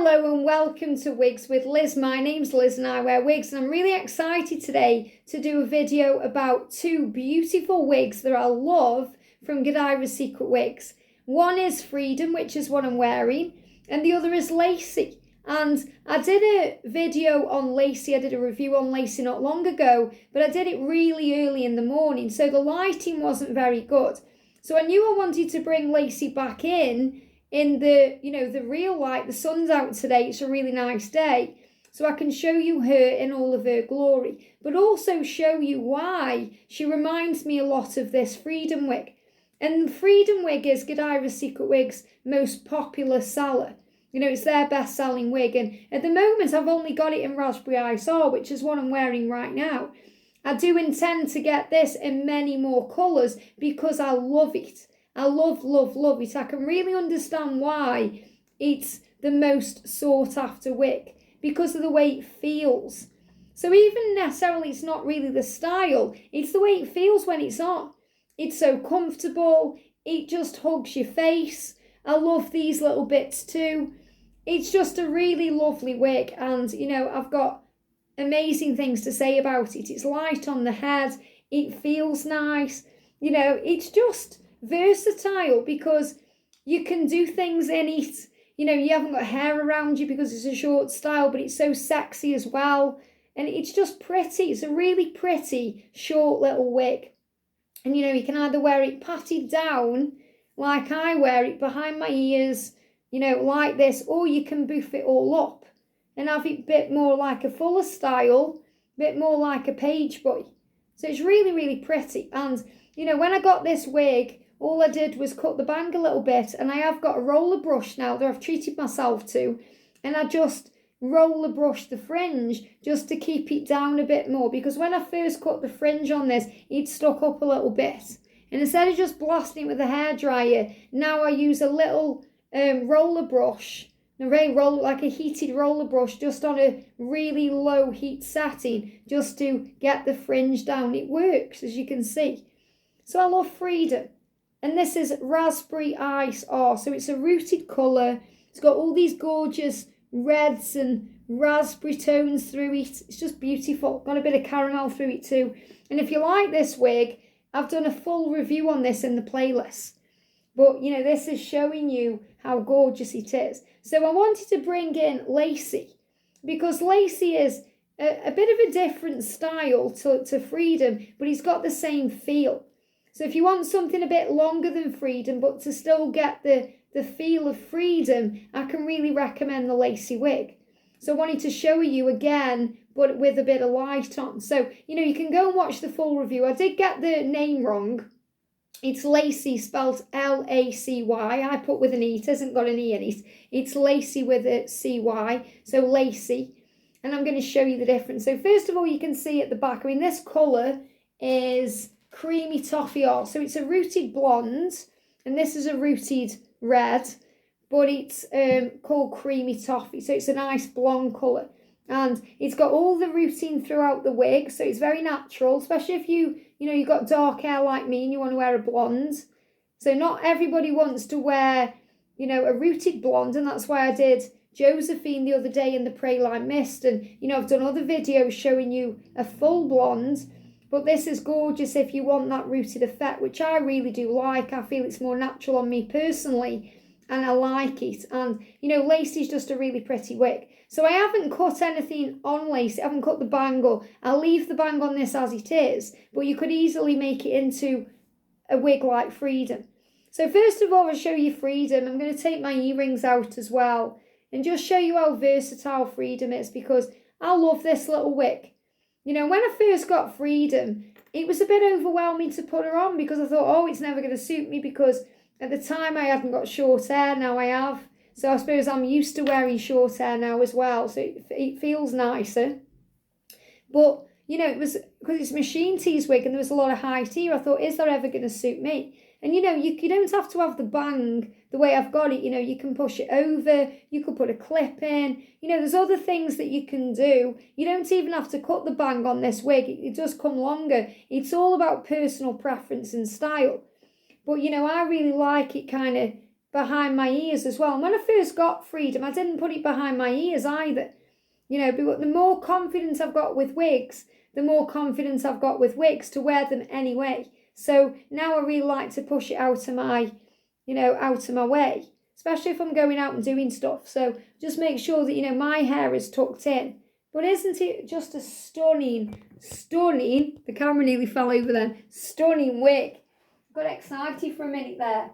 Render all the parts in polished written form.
Hello and welcome to Wigs with Liz. My name's Liz and I wear wigs, and I'm really excited today to do a video about two beautiful wigs that I love from Godivas Secret Wigs. One is Freedom, which is what I'm wearing, and the other is Lacy. And I did a video on Lacy, I did a review on Lacy not long ago, but I did it really early in the morning, so the lighting wasn't very good. So I knew I wanted to bring Lacy back in the, the real light. The sun's out today, it's a really nice day, so I can show you her in all of her glory, but also show you why she reminds me a lot of this Freedom wig. And the Freedom wig is Godivas Secret Wigs' most popular seller. It's their best-selling wig, and at the moment I've only got it in Raspberry Ice R, which is what I'm wearing right now. I do intend to get this in many more colours because I love it. I love it. I can really understand why it's the most sought after wig, because of the way it feels. So even necessarily it's not really the style, it's the way it feels when it's on. It's so comfortable, it just hugs your face. I love these little bits too. It's just a really lovely wig, and I've got amazing things to say about it. It's light on the head, it feels nice, it's just versatile because you can do things in it. You haven't got hair around you because it's a short style, but it's so sexy as well, and it's just pretty. It's a really pretty short little wig, and you can either wear it patted down like I wear it behind my ears, like this, or you can boof it all up and have it a bit more like a fuller style, a bit more like a page boy. So it's really pretty. And when I got this wig, all I did was cut the bang a little bit, and I have got a roller brush now that I've treated myself to, and I just roller brush the fringe just to keep it down a bit more, because when I first cut the fringe on this, it stuck up a little bit, and instead of just blasting it with a hairdryer, now I use a little roller brush, like a heated roller brush, just on a really low heat setting, just to get the fringe down. It works, as you can see. So I love Freedom. And this is Raspberry Ice R. So it's a rooted colour. It's got all these gorgeous reds and raspberry tones through it. It's just beautiful. Got a bit of caramel through it too. And if you like this wig, I've done a full review on this in the playlist. But, this is showing you how gorgeous it is. So I wanted to bring in Lacy, because Lacy is a bit of a different style to Freedom, but it's got the same feel. So if you want something a bit longer than Freedom, but to still get the feel of Freedom, I can really recommend the Lacy wig. So I wanted to show you again, but with a bit of light on. So, you can go and watch the full review. I did get the name wrong. It's Lacy, spelled L-A-C-Y. I put with an E. It hasn't got an E in it. It's Lacy with a C-Y. So Lacy. And I'm going to show you the difference. So first of all, you can see at the back, this colour is creamy toffee R. So it's a rooted blonde, and this is a rooted red, but it's called creamy toffee. So it's a nice blonde colour, and it's got all the rooting throughout the wig, so it's very natural, especially if you've got dark hair like me and you want to wear a blonde. So not everybody wants to wear a rooted blonde, and that's why I did Josephine the other day in the Praline Mist, and I've done other videos showing you a full blonde. But this is gorgeous if you want that rooted effect, which I really do like. I feel it's more natural on me personally, and I like it. And, Lacy's just a really pretty wig. So I haven't cut anything on Lacy. I haven't cut the bangle. I'll leave the bang on this as it is, but you could easily make it into a wig like Freedom. So first of all, I'll show you Freedom. I'm going to take my earrings out as well and just show you how versatile Freedom is, because I love this little wig. When I first got Freedom, it was a bit overwhelming to put her on, because I thought, it's never going to suit me, because at the time I hadn't got short hair, now I have. So I suppose I'm used to wearing short hair now as well, so it feels nicer. But, it was because it's machine tease wig and there was a lot of height here. I thought, is that ever going to suit me? And, you don't have to have the bang the way I've got it. You can push it over, you could put a clip in. There's other things that you can do. You don't even have to cut the bang on this wig. It does come longer. It's all about personal preference and style. But, I really like it kind of behind my ears as well. And when I first got Freedom, I didn't put it behind my ears either. But the more confidence I've got with wigs, the more confidence I've got with wigs to wear them anyway. So now I really like to push it out of my, out of my way, especially if I'm going out and doing stuff. So just make sure that, my hair is tucked in. But isn't it just a stunning, the camera nearly fell over then, stunning wig. Got excited for a minute there.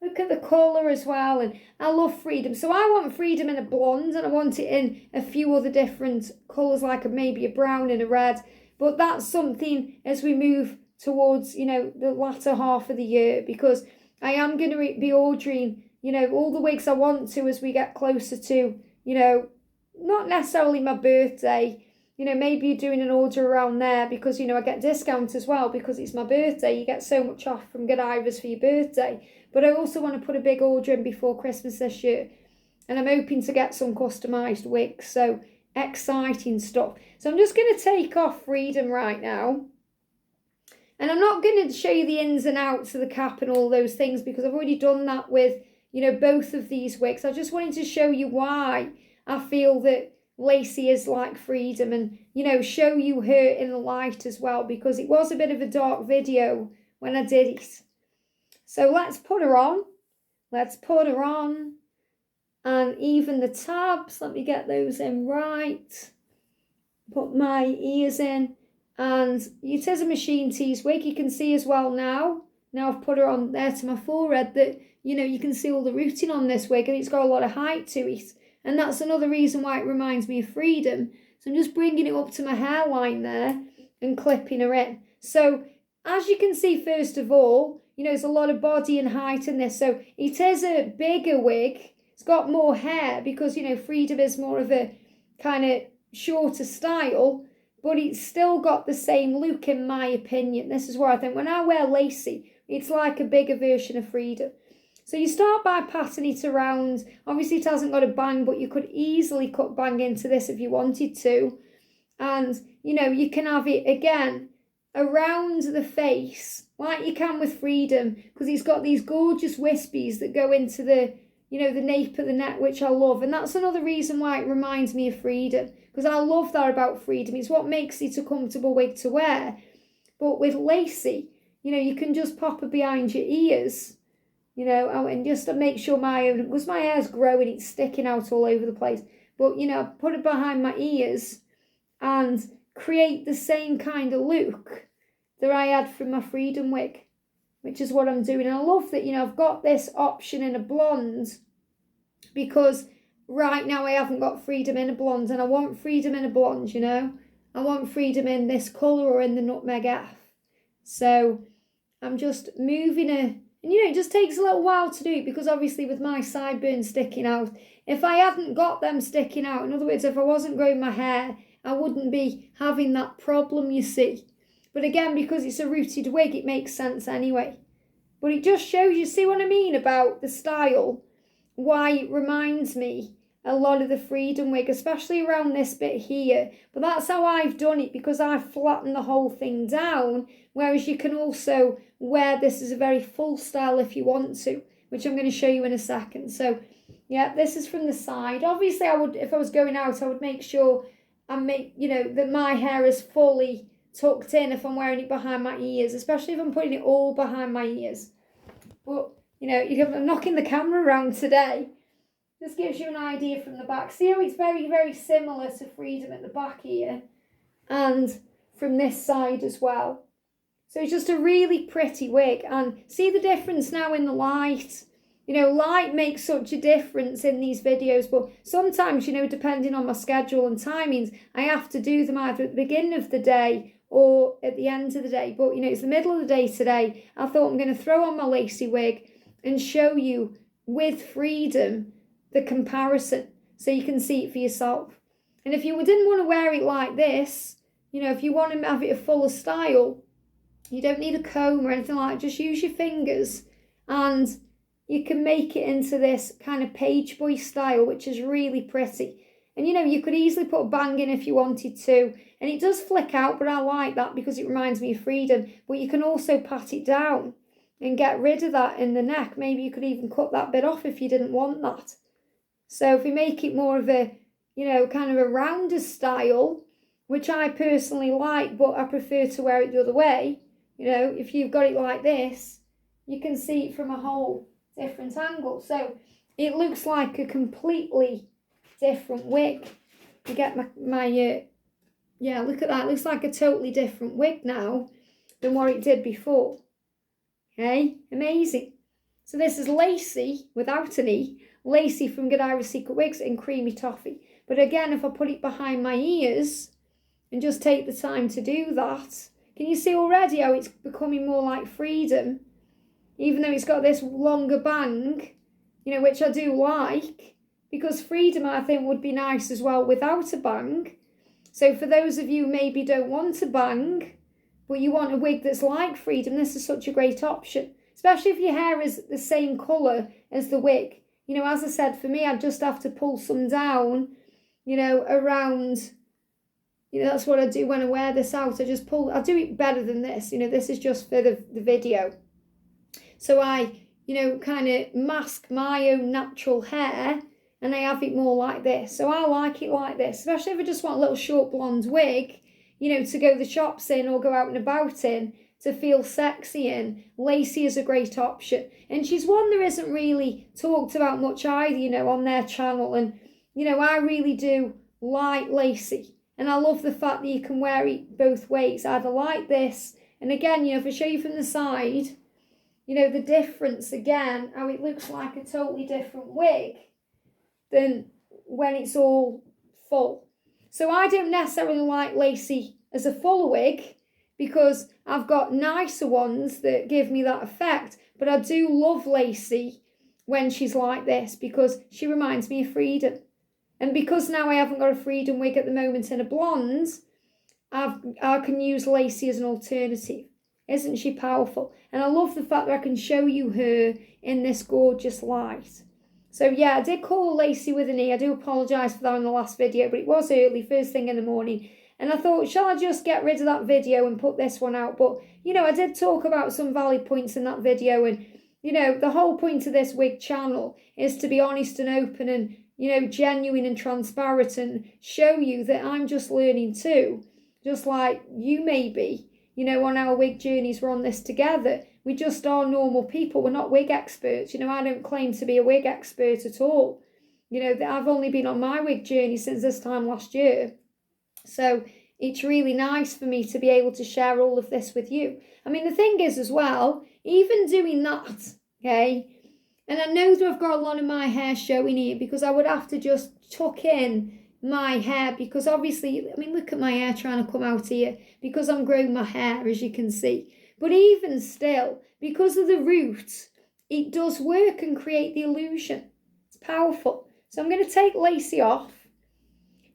Look at the colour as well, and I love Freedom. So I want Freedom in a blonde, and I want it in a few other different colours, like maybe a brown and a red. But that's something as we move towards, the latter half of the year, because I am going to be ordering, all the wigs I want to as we get closer to, not necessarily my birthday. Maybe you're doing an order around there because, I get discounts as well because it's my birthday. You get so much off from Godivas for your birthday. But I also want to put a big order in before Christmas this year. And I'm hoping to get some customised wigs. So exciting stuff. So I'm just going to take off Freedom right now. And I'm not going to show you the ins and outs of the cap and all those things because I've already done that with, both of these wigs. I just wanted to show you why I feel that Lacey is like Freedom and, show you her in the light as well because it was a bit of a dark video when I did it. So let's put her on. And even the tabs, let me get those in right. Put my ears in. And it is a machine tease wig. You can see as well now I've put her on there to my forehead that, you can see all the rooting on this wig and it's got a lot of height to it. And that's another reason why it reminds me of Freedom. So I'm just bringing it up to my hairline there and clipping her in. So as you can see, first of all, there's a lot of body and height in this. So it is a bigger wig. It's got more hair because, Freedom is more of a kind of shorter style. But it's still got the same look in my opinion. This is where I think when I wear Lacey, it's like a bigger version of Freedom. So you start by patting it around. Obviously it hasn't got a bang, but you could easily cut bang into this if you wanted to. And, you can have it again around the face, like you can with Freedom, because it's got these gorgeous wispies that go into the, the nape of the neck, which I love. And that's another reason why it reminds me of Freedom, because I love that about Freedom. It's what makes it a comfortable wig to wear. But with Lacey, you can just pop her behind your ears, and just to make sure because my hair's growing, it's sticking out all over the place. But, put it behind my ears and create the same kind of look that I had from my Freedom wig, which is what I'm doing. And I love that, I've got this option in a blonde because right now I haven't got Freedom in a blonde and I want Freedom in a blonde, I want Freedom in this colour or in the Nutmeg F. So I'm just moving her. And, it just takes a little while to do it because obviously with my sideburns sticking out, if I hadn't got them sticking out, in other words, if I wasn't growing my hair, I wouldn't be having that problem, you see. But again, because it's a rooted wig, it makes sense anyway. But it just shows you, see what I mean about the style, why it reminds me a lot of the Freedom wig, especially around this bit here. But that's how I've done it because I've flattened the whole thing down, whereas you can also wear this as a very full style if you want to, which I'm going to show you in a second. So, yeah, this is from the side. Obviously, I would, if I was going out, I would make sure that my hair is fully tucked in if I'm wearing it behind my ears, especially if I'm putting it all behind my ears. But, I'm knocking the camera around today. This gives you an idea from the back. See how it's very, very similar to Freedom at the back here and from this side as well. So it's just a really pretty wig. And see the difference now in the light. Light makes such a difference in these videos, but sometimes, depending on my schedule and timings, I have to do them either at the beginning of the day or at the end of the day. But, it's the middle of the day today. I thought I'm going to throw on my Lacy wig and show you with Freedom the comparison so you can see it for yourself. And if you didn't want to wear it like this, if you want to have it a fuller style, you don't need a comb or anything like that. Just use your fingers and you can make it into this kind of page boy style, which is really pretty. And, you could easily put a bang in if you wanted to. And it does flick out, but I like that because it reminds me of Freedom. But you can also pat it down. and get rid of that in the neck. Maybe you could even cut that bit off if you didn't want that. So if we make it more of a, kind of a rounder style, which I personally like, but I prefer to wear it the other way. If you've got it like this, you can see it from a whole different angle. So it looks like a completely different wig. You get my yeah, look at that. It looks like a totally different wig now than what it did before. Okay, amazing. So this is Lacey, without an E, Lacey from Godivas Secret Wigs in Creamy Toffee. But again, if I put it behind my ears and just take the time to do that, can you see already how it's becoming more like Freedom? Even though it's got this longer bang, which I do like, because Freedom, I think, would be nice as well without a bang. So for those of you who maybe don't want a bang, but you want a wig that's like Freedom, this is such a great option. Especially if your hair is the same colour as the wig. As I said, for me, I'd just have to pull some down, around, that's what I do when I wear this out. I'll do it better than this. This is just for the video. So I, kind of mask my own natural hair and I have it more like this. So I like it like this, especially if I just want a little short blonde wig, to go the shops in or go out and about in, to feel sexy in. Lacey is a great option. And she's one there isn't really talked about much either, on their channel. And, I really do like Lacey. And I love the fact that you can wear it both ways, either like this. And again, if I show you from the side, the difference again, how it looks like a totally different wig than when it's all full. So I don't necessarily like Lacey as a full wig because I've got nicer ones that give me that effect. But I do love Lacey when she's like this because she reminds me of Freedom. And because now I haven't got a Freedom wig at the moment in a blonde, I can use Lacey as an alternative. Isn't she powerful? And I love the fact that I can show you her in this gorgeous light. So yeah, I did call Lacey with an E. I do apologise for that in the last video, but it was early, first thing in the morning. And I thought, shall I just get rid of that video and put this one out? But, I did talk about some valid points in that video. And, the whole point of this wig channel is to be honest and open and, genuine and transparent and show you that I'm just learning too. Just like you may be, on our wig journeys, we're on this together. We just are normal people. We're not wig experts. I don't claim to be a wig expert at all. I've only been on my wig journey since this time last year. So it's really nice for me to be able to share all of this with you. I mean, the thing is as well, even doing that, okay, and I know that I've got a lot of my hair showing here because I would have to just tuck in my hair because obviously, I mean, look at my hair trying to come out here because I'm growing my hair, as you can see. But even still, because of the roots, it does work and create the illusion. It's powerful. So I'm going to take Lacey off.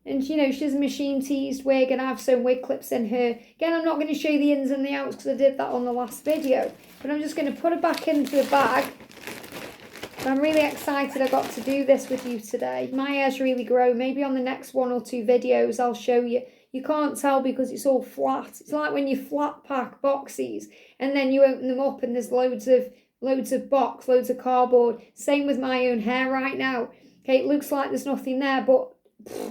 And, she's a machine teased wig and I have some wig clips in her. Again, I'm not going to show you the ins and the outs because I did that on the last video. But I'm just going to put her back into the bag. I'm really excited I got to do this with you today. My hair's really grown. Maybe on the next 1 or 2 videos I'll show you. You can't tell because it's all flat. It's like when you flat pack boxes and then you open them up and there's loads of box, loads of cardboard. Same with my own hair right now. Okay, it looks like there's nothing there, but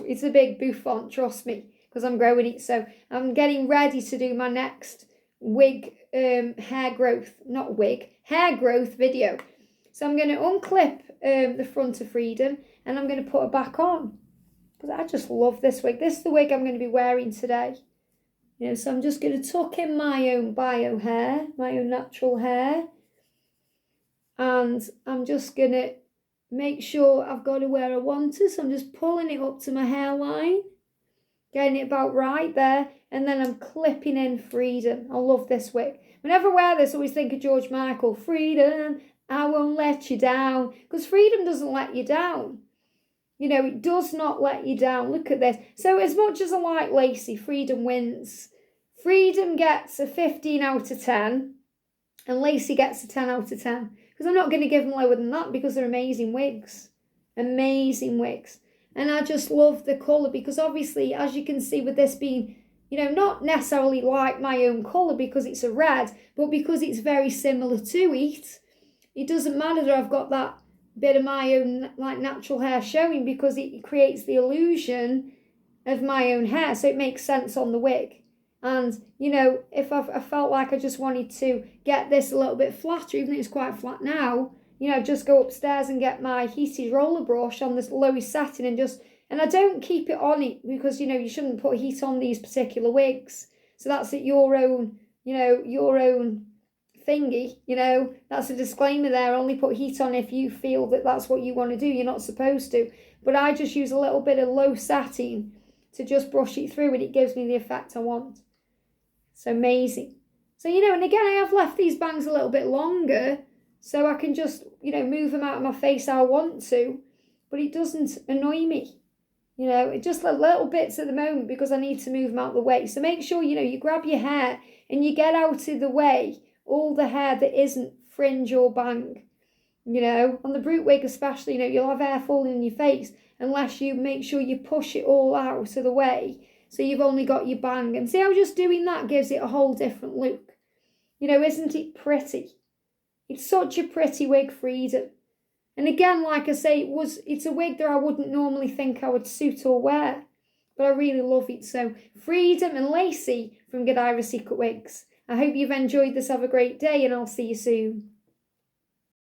it's a big bouffant, trust me, because I'm growing it. So I'm getting ready to do my next wig, hair growth video. So I'm going to unclip the front of Freedom and I'm going to put her back on. Because I just love this wig. This is the wig I'm going to be wearing today. So I'm just going to tuck in my own bio hair, my own natural hair. And I'm just going to make sure I've got it where I want it. So I'm just pulling it up to my hairline. Getting it about right there. And then I'm clipping in Freedom. I love this wig. Whenever I wear this, I always think of George Michael. Freedom, I won't let you down. Because Freedom doesn't let you down. It does not let you down. Look at this. So as much as I like Lacey, Freedom wins. Freedom gets a 15 out of 10. And Lacey gets a 10 out of 10. Because I'm not going to give them lower than that because they're amazing wigs. Amazing wigs. And I just love the colour because obviously, as you can see with this being not necessarily like my own colour because it's a red, but because it's very similar to it. It doesn't matter that I've got that bit of my own like natural hair showing, because it creates the illusion of my own hair, so it makes sense on the wig. And if I felt like I just wanted to get this a little bit flatter, even though it's quite flat now, I'd just go upstairs and get my heated roller brush on this lowest setting and I don't keep it on it because you shouldn't put heat on these particular wigs. So that's at your own, your own thingy, that's a disclaimer there. Only put heat on if you feel that that's what you want to do. You're not supposed to. But I just use a little bit of low setting to just brush it through, and it gives me the effect I want. So amazing. So, and again, I have left these bangs a little bit longer so I can just, move them out of my face how I want to, but it doesn't annoy me. It just little bits at the moment because I need to move them out of the way. So make sure, you grab your hair and you get out of the way all the hair that isn't fringe or bang. On the brute wig especially, you'll have hair falling in your face unless you make sure you push it all out of the way. So you've only got your bang. And see how just doing that gives it a whole different look. Isn't it pretty? It's such a pretty wig, Freedom. And again, like I say, it's a wig that I wouldn't normally think I would suit or wear. But I really love it. So Freedom and Lacey from Godivas Secret Wigs. I hope you've enjoyed this. Have a great day and I'll see you soon.